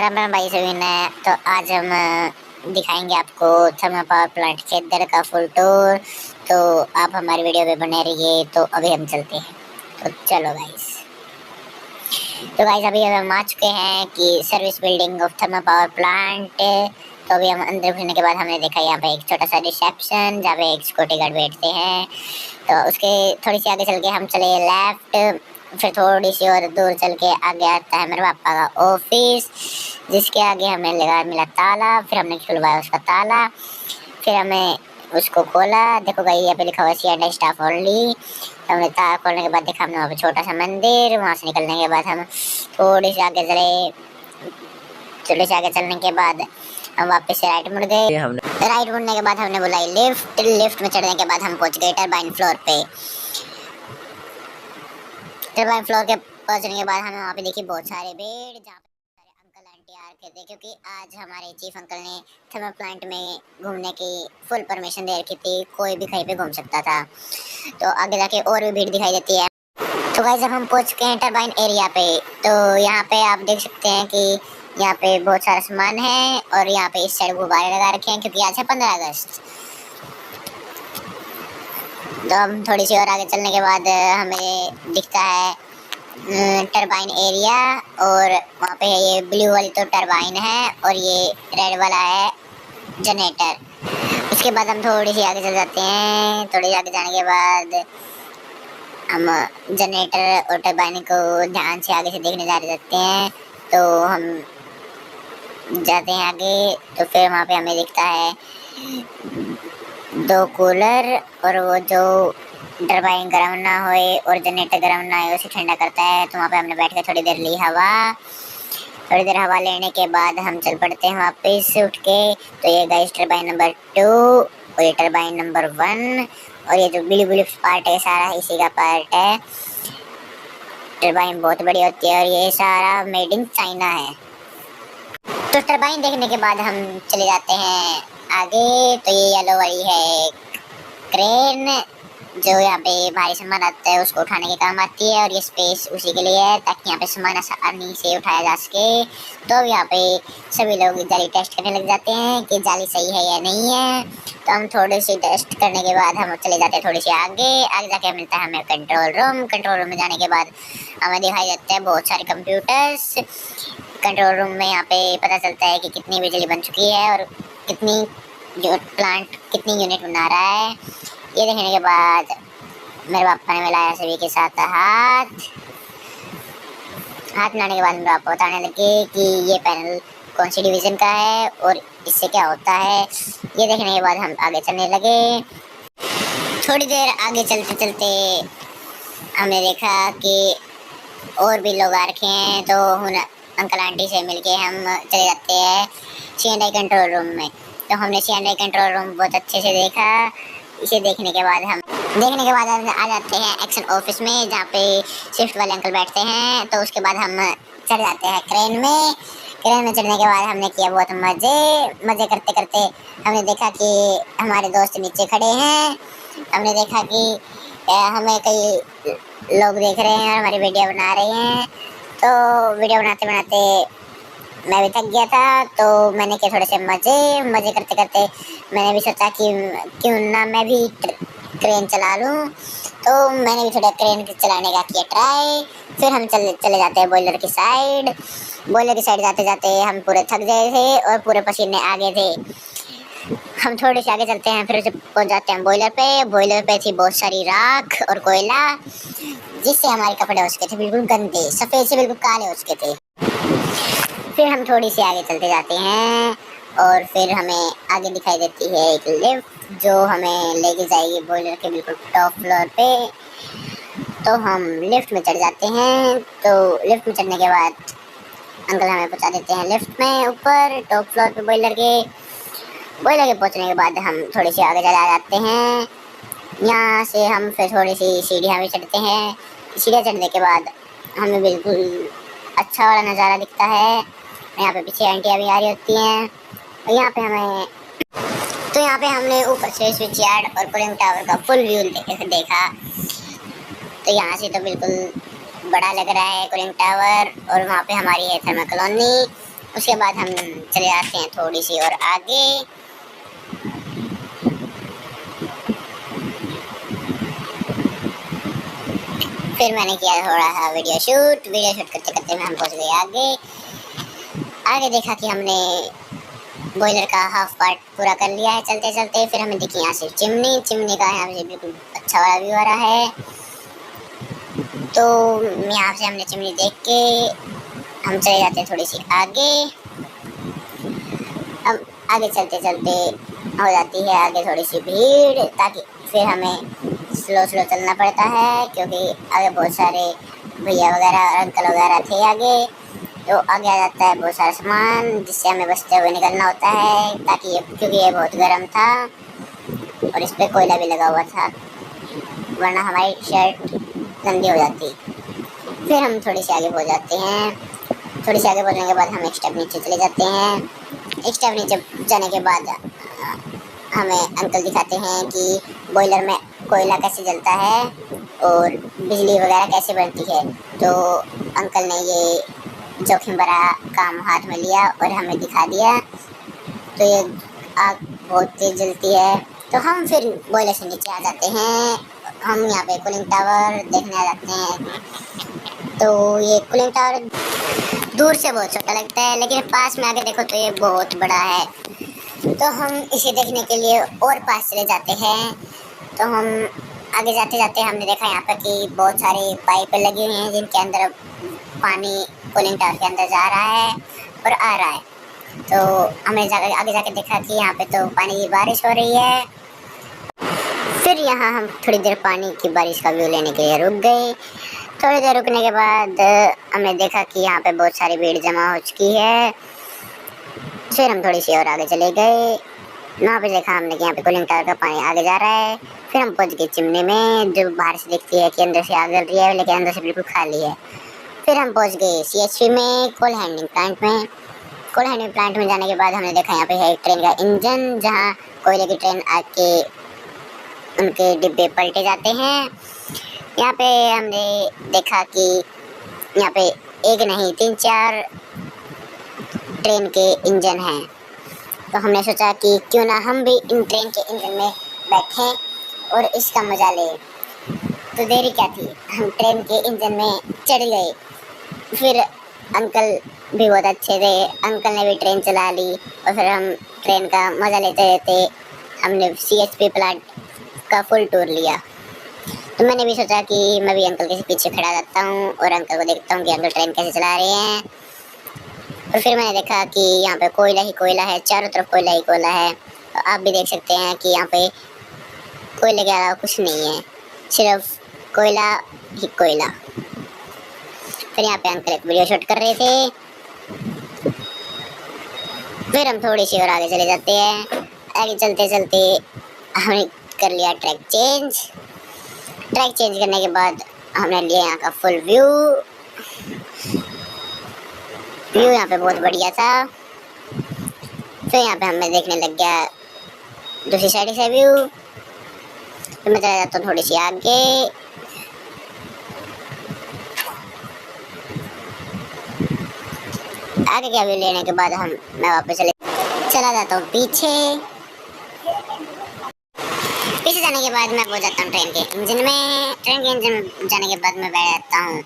राम राम भाई सभी ने। तो आज हम दिखाएंगे आपको थर्मल पावर प्लांट के अंदर का फुल टूर। तो आप हमारी वीडियो पे बने रहिए। तो अभी हम चलते हैं। तो चलो गाइस। तो गाइस अभी हम आ चुके हैं कि service building of thermal power plant. तो अभी हम अंदर घुसने के बाद हमने देखा यहाँ पे एक छोटा सा रिसेप्शन जहाँ पे एक सिक्योरिटी गार्ड बैठते हैं। तो उसके थोड़ी सी आगे चल के हम चले लेफ्ट। फिर थोड़ी सी और दूर चल के आगे आता है मेरे पापा का ऑफिस, जिसके आगे हमें लगा मिला ताला। फिर हमने खुलवाया उसका ताला। फिर हमें उसको खोला। देखो भाई यहाँ पे लिखा हुआ C&I स्टाफ ओनली। हमने ताला खोलने के बाद देखा हमने वहाँ पे छोटा सा मंदिर। वहाँ से निकलने के बाद हम थोड़ी सी आगे चले। थोड़ी सी आगे चलने के बाद हम वापस से राइट मुड़ गए। राइट मुड़ने के बाद हमने बुलाई लिफ्ट। लिफ्ट में चढ़ने के बाद हम पहुँच गए टरबाइन फ्लोर पे। टरबाइन फ्लोर के पहुंचने के बाद हमें वहाँ पे देखी बहुत सारे बेड, जहाँ पे सारे अंकल आंटी आ रखे थे, क्योंकि आज हमारे चीफ अंकल ने थर्मल प्लांट में घूमने की फुल परमिशन दे रखी थी। कोई भी कहीं पे घूम सकता था। तो आगे जाके और भी भीड़ दिखाई देती है। तो गाइस जब हम पहुंच गए हैं टरबाइन एरिया पे, तो यहाँ पे आप देख सकते हैं कि यहाँ पे बहुत सारा सामान है और यहाँ पे इस साइड गुब्बारे लगा रखे हैं, क्योंकि आज है 15 अगस्त। तो हम थोड़ी सी और आगे चलने के बाद हमें दिखता है टरबाइन एरिया। और वहाँ पे ये ब्लू वाली तो टरबाइन है और ये रेड वाला है जनरेटर। उसके बाद हम थोड़ी सी आगे चल जाते हैं। थोड़ी आगे जाने के बाद हम जनरेटर और टरबाइन को ध्यान से आगे से देखने जाते हैं। तो हम जाते हैं आगे। तो फिर वहाँ पे हमें दिखता है 2 कूलर, और वो जो टरबाइन गर्म ना होए और जनरेटर गर्म ना होए उसे ठंडा करता है। तो वहाँ पे हमने बैठ के थोड़ी देर ली हवा। थोड़ी देर हवा लेने के बाद हम चल पड़ते हैं वापस उठ के। तो ये गाइस टरबाइन नंबर 2 और ये टरबाइन नंबर 1, और ये जो ब्लू ब्लू पार्ट है सारा इसी का पार्ट है। टरबाइन बहुत बड़ी होती है और ये सारा मेड इन चाइना है। तो टरबाइन देखने के बाद हम चले जाते हैं आगे। तो ये येलो वाली है क्रेन, जो यहाँ पे भारी सामान आता है उसको उठाने के काम आती है, और ये स्पेस उसी के लिए है ताकि यहाँ पे सामान आसानी से उठाया जा सके। तो यहाँ पे सभी लोग जाली टेस्ट करने लग जाते हैं कि जाली सही है या नहीं है। तो हम थोड़ी सी टेस्ट करने के बाद हम चले जाते हैं थोड़ी सी आगे। आगे जाके मिलता है हमें कंट्रोल रूम। कंट्रोल रूम में जाने के बाद हमें दिखाई देते हैं बहुत सारे कंप्यूटर्स। कंट्रोल रूम में यहाँ पे पता चलता है कि कितनी बिजली बन चुकी है और कितनी जो प्लांट कितनी यूनिट बना रहा है। ये देखने के बाद मेरे पापा ने मिलाया सभी के साथ हाथ मिलाने के बाद मेरे पापा बताने लगे कि ये पैनल कौन सी डिवीज़न का है और इससे क्या होता है। ये देखने के बाद हम आगे चलने लगे। थोड़ी देर आगे चलते चलते हमने देखा कि और भी लोग आ रखे हैं। तो अंकल आंटी से मिलके हम चले जाते हैं C&I कंट्रोल रूम में। तो हमने C&I कंट्रोल रूम बहुत अच्छे से देखा। इसे देखने के बाद हम आ जाते हैं एक्शन ऑफिस में, जहाँ पे शिफ्ट वाले अंकल बैठते हैं। तो उसके बाद हम चढ़ जाते हैं क्रेन में। क्रेन में चढ़ने के बाद हमने किया बहुत मज़े करते करते हमने देखा कि हमारे दोस्त नीचे खड़े हैं। हमने देखा कि हमें कई लोग देख रहे हैं और हमारी वीडियो बना रहे हैं। तो वीडियो बनाते बनाते मैं भी थक गया था। तो मैंने किया थोड़े से मज़े करते करते मैंने भी सोचा कि क्यों ना मैं भी क्रेन चला लूँ। तो मैंने भी थोड़ा क्रेन चलाने का किया ट्राई। फिर हम चले जाते हैं बॉयलर की साइड। बॉयलर की साइड जाते जाते हम पूरे थक गए थे और पूरे पसीने आ गए थे। हम थोड़े से आगे चलते हैं, फिर पहुँच जाते हैं बॉयलर पे। बॉयलर पे थी बहुत सारी राख और कोयला, जिससे हमारे कपड़े हो चुके थे बिल्कुल गंदे, सफ़ेद से बिल्कुल काले हो चुके थे। फिर हम थोड़ी सी आगे चलते जाते हैं और फिर हमें आगे दिखाई देती है एक लिफ्ट, जो हमें लेके जाएगी बॉयलर के बिल्कुल टॉप फ्लोर पे। तो हम लिफ्ट में चढ़ जाते हैं। तो लिफ्ट में चढ़ने के बाद अंकल हमें पहुंचा देते हैं लिफ्ट में ऊपर टॉप फ्लोर पे बॉयलर के पहुंचने के बाद हम थोड़ी सी आगे चला जाते हैं। यहाँ से हम फिर थोड़ी सी सीढ़ियाँ भी चढ़ते हैं। सीढ़ियाँ चढ़ने के बाद हमें बिल्कुल अच्छा वाला नज़ारा दिखता है। यहाँ पे पीछे आंटियाँ भी आ रही होती हैं। और यहाँ पे हमने ऊपर से स्विच यार्ड और कूलिंग टावर का फुल व्यू देखा। तो यहाँ से तो बिल्कुल बड़ा लग रहा है कूलिंग टावर, और वहाँ पे हमारी है थर्मल कॉलोनी। उसके बाद हम चले जाते हैं थोड़ी सी और आगे। फिर मैंने किया थोड़ा सा वीडियो शूट करते करते हम पहुंच गए आगे। आगे देखा कि हमने बॉयलर का हाफ पार्ट पूरा कर लिया है चलते चलते। फिर हमें दिखी यहाँ से चिमनी का यहाँ से बिल्कुल अच्छा वाला व्यू आ रहा है। तो यहाँ से हमने चिमनी देख के हम चले जाते हैं थोड़ी सी आगे। अब आगे चलते चलते हो जाती है आगे थोड़ी सी भीड़, ताकि फिर हमें स्लो चलना पड़ता है, क्योंकि आगे बहुत सारे भैया वगैरह और अंकल वगैरह थे आगे। तो आगे आ जाता है बहुत सारा सामान, जिससे हमें बचते हुए निकलना होता है, ताकि क्योंकि ये बहुत गर्म था और इस पर कोयला भी लगा हुआ था, वरना हमारी शर्ट गंदी हो जाती। फिर हम थोड़ी सी आगे पहुँच जाते हैं। थोड़ी सी आगे पहुँचने के बाद हम एक स्टेप नीचे चले जाते हैं। एक स्टेप नीचे जाने के बाद हमें अंकल दिखाते हैं कि बॉयलर में कोयला कैसे जलता है और बिजली वगैरह कैसे बनती है। तो अंकल ने ये जोखिम भरा काम हाथ में लिया और हमें दिखा दिया। तो ये आग बहुत तेज जलती है। तो हम फिर बॉयलर से नीचे आ जाते हैं। हम यहाँ पे कूलिंग टावर देखने आ जाते हैं। तो ये कूलिंग टावर दूर से बहुत छोटा लगता है, लेकिन पास में आके देखो तो ये बहुत बड़ा है। तो हम इसे देखने के लिए और पास चले जाते हैं। तो हम आगे जाते जाते हमने देखा यहाँ पर कि बहुत सारे पाइप लगी हुई हैं, जिनके अंदर पानी कूलिंग टावर के अंदर जा रहा है और आ रहा है। तो हमने आगे जाके देखा कि यहाँ पे तो पानी की बारिश हो रही है। फिर यहाँ हम थोड़ी देर पानी की बारिश का व्यू लेने के लिए रुक गए। थोड़ी देर रुकने के बाद हमने देखा कि यहाँ पे बहुत सारी भीड़ जमा हो चुकी है। फिर हम थोड़ी सी और आगे चले गए। वहाँ पे देखा हमने कि यहाँ पे कूलिंग टावर का पानी आगे जा रहा है। फिर हम पहुँच गए चिमनी में, जो बाहर से दिखती है कि अंदर से आग जल रही है, लेकिन अंदर से बिल्कुल खाली है। फिर हम पहुँच गए CHP में, कोल हैंडलिंग प्लांट में। कोल हैंडलिंग प्लांट में जाने के बाद हमने देखा यहाँ पे है एक ट्रेन का इंजन, जहाँ कोयले की ट्रेन आके उनके डिब्बे पलटे जाते हैं। यहाँ पे हमने देखा कि यहाँ पे एक नहीं 3-4 ट्रेन के इंजन हैं। तो हमने सोचा कि क्यों ना हम भी इन ट्रेन के इंजन में बैठें और इसका मज़ा लें। तो देरी क्या थी, हम ट्रेन के इंजन में चढ़ गए। फिर अंकल भी बहुत अच्छे थे, अंकल ने भी ट्रेन चला ली और फिर हम ट्रेन का मज़ा लेते रहते हमने CHP प्लांट का फुल टूर लिया। तो मैंने भी सोचा कि मैं भी अंकल के पीछे खड़ा रहता हूँ और अंकल को देखता हूँ कि अंकल ट्रेन कैसे चला रहे हैं। और फिर मैंने देखा कि यहाँ पे कोयला ही कोयला है, चारों तरफ कोयला ही कोयला है। तो आप भी देख सकते हैं कि यहाँ पे कोयले के अलावा कुछ नहीं है, सिर्फ कोयला ही कोयला। फिर यहाँ पे अंकल एक वीडियो शूट कर रहे थे। फिर हम थोड़ी सी और आगे चले जाते हैं। आगे चलते चलते हमने कर लिया ट्रैक चेंज। ट्रैक चेंज करने के बाद हमने लिया यहाँ का फुल व्यू। यहाँ पे बहुत बढ़िया था। फिर यहाँ पे हमें देखने लग गया दूसरी साइड से व्यू। तो मैं चला जाता हूँ थोड़ी सी आगे। आगे का व्यू लेने के बाद मैं वापस चला जाता हूँ पीछे जाने के बाद मैं पहुँच जाता हूँ ट्रेन के इंजन में। ट्रेन के इंजन में जाने के बाद मैं बैठ जाता हूँ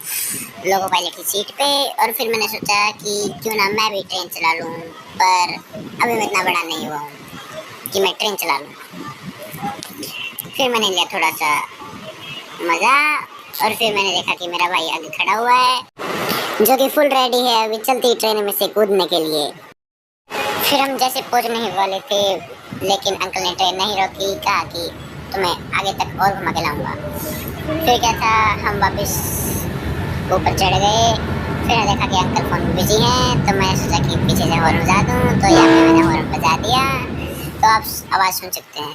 लोको पायलट की सीट पे। और फिर मैंने सोचा कि क्यों ना मैं भी ट्रेन चला लूँ, पर अभी मैं इतना बड़ा नहीं हुआ हूँ कि मैं ट्रेन चला लूँ। फिर मैंने लिया थोड़ा सा मज़ा और फिर मैंने देखा कि मेरा भाई आगे खड़ा हुआ है, जो कि फुल रेडी है अभी चलती ट्रेन में से कूदने के लिए। फिर हम जैसे पहुँचने ही वाले थे, लेकिन अंकल ने ट्रेन नहीं रोकी, कहा कि तुम्हें आगे तक और घुमा के लाऊंगा। फिर क्या था, हम वापस ऊपर चढ़ गए। फिर मैंने देखा कि अंकल फ़ोन में बिजी हैं, तो मैंने सोचा कि पीछे से हॉर्न बजा दूँ। तो यहाँ पे मैंने हॉर्न बजा दिया, तो आप आवाज़ सुन सकते हैं।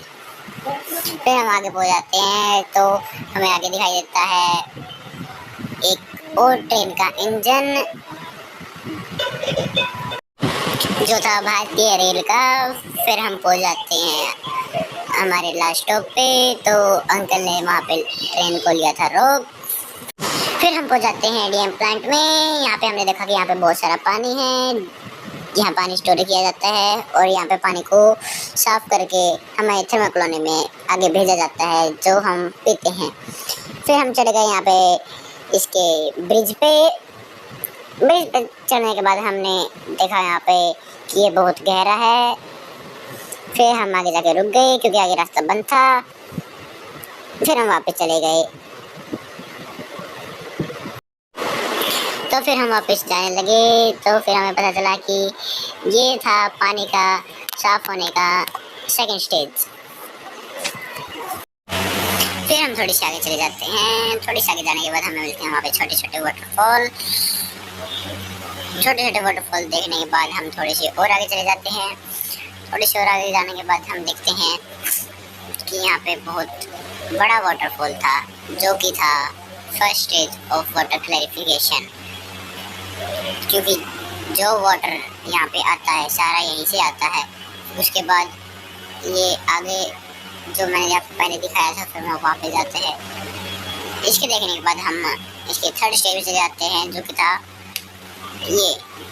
फिर हम आगे पहुँच जाते हैं, तो हमें आगे दिखाई देता है एक और ट्रेन का इंजन, जो था भारतीय रेल का। फिर हम पहुँच जाते हैं हमारे लास्ट स्टॉप पे। तो अंकल ने वहाँ पे ट्रेन को लिया था रोक। फिर हम पहुँच जाते हैं ADM प्लांट में। यहाँ पे हमने देखा कि यहाँ पे बहुत सारा पानी है, यहाँ पानी स्टोर किया जाता है और यहाँ पे पानी को साफ करके हमें थर्माकोल में आगे भेजा जाता है जो हम पीते हैं। फिर हम चले गए यहाँ पे इसके ब्रिज पे चढ़ने के बाद हमने देखा यहाँ पे कि ये बहुत गहरा है। फिर हम आगे जाके रुक गए क्योंकि आगे रास्ता बंद था। फिर हम वापस चले गए। तो फिर हम वापस जाने लगे तो फिर हमें पता चला कि ये था पानी का साफ होने का सेकंड स्टेज। फिर हम थोड़ी सी आगे चले जाते हैं। थोड़ी सी आगे जाने के बाद हमें मिलते हैं वहाँ पे छोटे छोटे वाटरफॉल। छोटे छोटे वाटरफॉल देखने के बाद हम थोड़ी सी और आगे चले जाते हैं। थोड़ी सी और आगे जाने के बाद हम देखते हैं कि यहाँ पे बहुत बड़ा वाटरफॉल था जो कि था first stage of water clarification, क्योंकि जो वाटर यहाँ पे आता है सारा यहीं से आता है। उसके बाद ये आगे जो मैंने आपको पहले दिखाया था फिर हम वहाँ पे जाते हैं। इसके देखने के बाद हम इसके थर्ड स्टेज में चले जाते हैं जो कि था ये।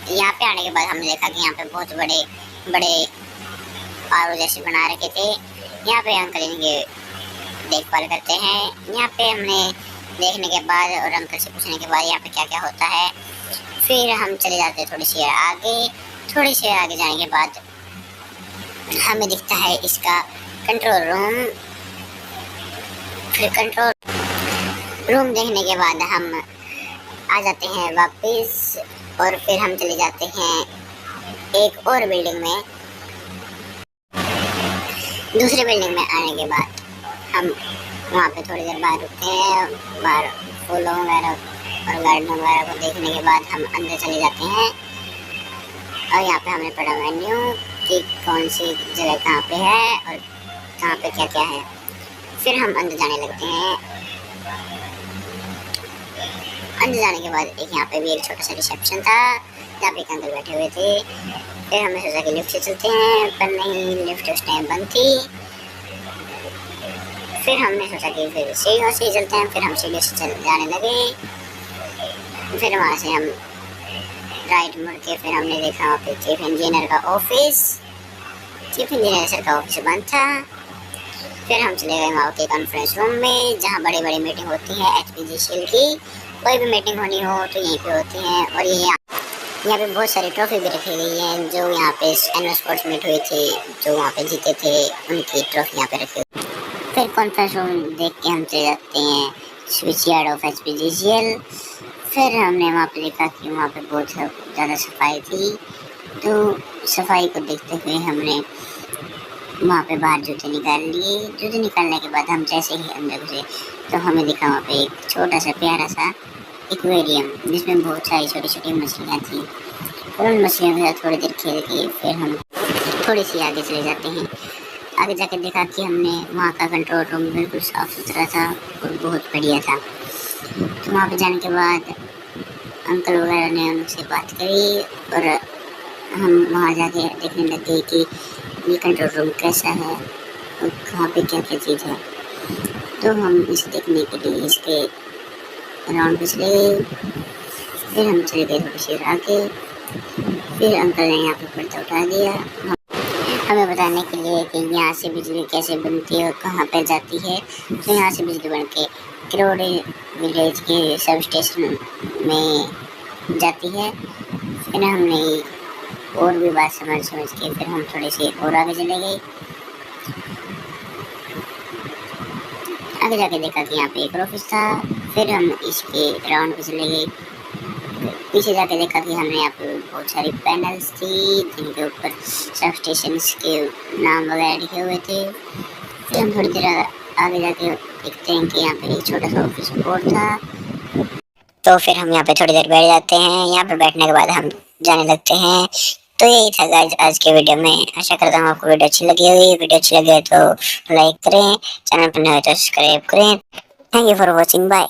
यहाँ पे आने के बाद हमने देखा कि यहाँ पे बहुत बड़े बड़े आर जैसे बना रखे थे। यहाँ पे अंकल इनके देखभाल करते हैं। यहाँ पे हमने देखने के बाद और अंकल से पूछने के बाद यहाँ पे क्या क्या होता है। फिर हम चले जाते हैं थोड़ी सी आगे। थोड़ी सी आगे जाने के बाद हमें दिखता है इसका कंट्रोल रूम। फिर कंट्रोल रूम देखने के बाद हम आ जाते हैं वापस और फिर हम चले जाते हैं एक और बिल्डिंग में। दूसरी बिल्डिंग में आने के बाद हम वहाँ पे थोड़ी देर बाहर रुकते हैं। बाहर फूलों वगैरह और गार्डन वगैरह को देखने के बाद हम अंदर चले जाते हैं और यहाँ पे हमने पढ़ा मेन्यू कि कौन सी जगह कहाँ पे है और कहाँ पे क्या क्या है। फिर हम अंदर जाने लगते हैं। अंदर जाने के बाद एक यहाँ पे भी एक छोटा सा रिसेप्शन था जहाँ पे एक अंकल बैठे हुए थे। फिर हमने सोचा कि लिफ्ट से चलते हैं पर नहीं, लिफ्ट उस टाइम बंद थी। फिर हमने सोचा कि फिर सीढ़ियों से चलते हैं। फिर हम सीढ़ियों से चल जाने लगे। फिर वहाँ से हम राइट मुड़ के फिर हमने देखा वहाँ पे चीफ इंजीनियर का ऑफिस। चीफ इंजीनियर सर का ऑफिस बंद था। फिर हम चले गए वहाँ के कॉन्फ्रेंस रूम में जहाँ बड़ी बड़ी मीटिंग होती है HPGCL की। कोई भी मीटिंग होनी हो तो यहीं पे होती है। और ये यहाँ पे बहुत सारी ट्रॉफी भी रखी गई हैं जो यहाँ पे एनुअल स्पोर्ट्स मीट हुई थी, जो वहाँ पे जीते थे उनकी ट्रॉफी यहाँ पे रखी हुई। फिर कॉन्फ्रेंस रूम देख के हम चले जाते हैं स्विच यार्ड ऑफ HPGCL। फिर हमने वहाँ पे देखा कि वहाँ पे बहुत ज़्यादा सफाई थी तो सफाई को देखते हुए हमने वहाँ पे बाहर जूते निकाल लिए। जूते निकालने के बाद हम जैसे ही अंदर घुसे तो हमें दिखा वहाँ पे एक छोटा सा प्यारा सा एक्वेरियम जिसमें बहुत सारी छोटी छोटी मछलियाँ थी। फिर उन मछलियों के साथ थोड़ी देर खेल के फिर हम थोड़ी सी आगे चले जाते हैं। आगे जाके देखा कि हमने वहाँ का कंट्रोल रूम बिल्कुल साफ़ सुथरा था और बहुत बढ़िया था। तो वहाँ पे जाने के बाद अंकल वगैरह ने उनसे बात करी और हम वहाँ जाके देखने लगे कि ये कंट्रोल रूम कैसा है और कहाँ पे क्या क्या चीज़ है। तो हम इसे देखने के लिए इसके राउंड पे चले गए। फिर हम चले गए थोड़ी सी आगे। फिर अंकल ने यहाँ पे पर्दा उठा दिया हमें बताने के लिए कि यहाँ से बिजली कैसे बनती है और कहाँ पे जाती है। तो यहाँ से बिजली बन के किरोड़ी विलेज के सब स्टेशन में जाती है। फिर हमने और भी बात समझ के फिर हम थोड़े से और आगे चले गए। आगे जाके देखा कि यहाँ पे एक ऑफिस था। फिर हम इसके राउंड पे चले गए। पीछे जाके देखा कि हमने यहाँ पे बहुत सारी पैनल्स थी जिनके ऊपर सब स्टेशन के नाम वगैरह लिखे हुए थे। फिर हम थोड़ी देर आगे जाके देखते हैं कि यहाँ पे एक छोटा सा ऑफिस बोर्ड था। तो फिर हम यहाँ पे थोड़ी देर बैठ जाते हैं। यहाँ पे बैठने के बाद हम जाने लगते हैं। तो यही था गाइस आज के वीडियो में। आशा करता हूँ आपको वीडियो अच्छी लगी होगी। वीडियो अच्छी लगी तो लाइक करें, चैनल पर नए हो तो सब्सक्राइब करें। Thank you for watching, bye.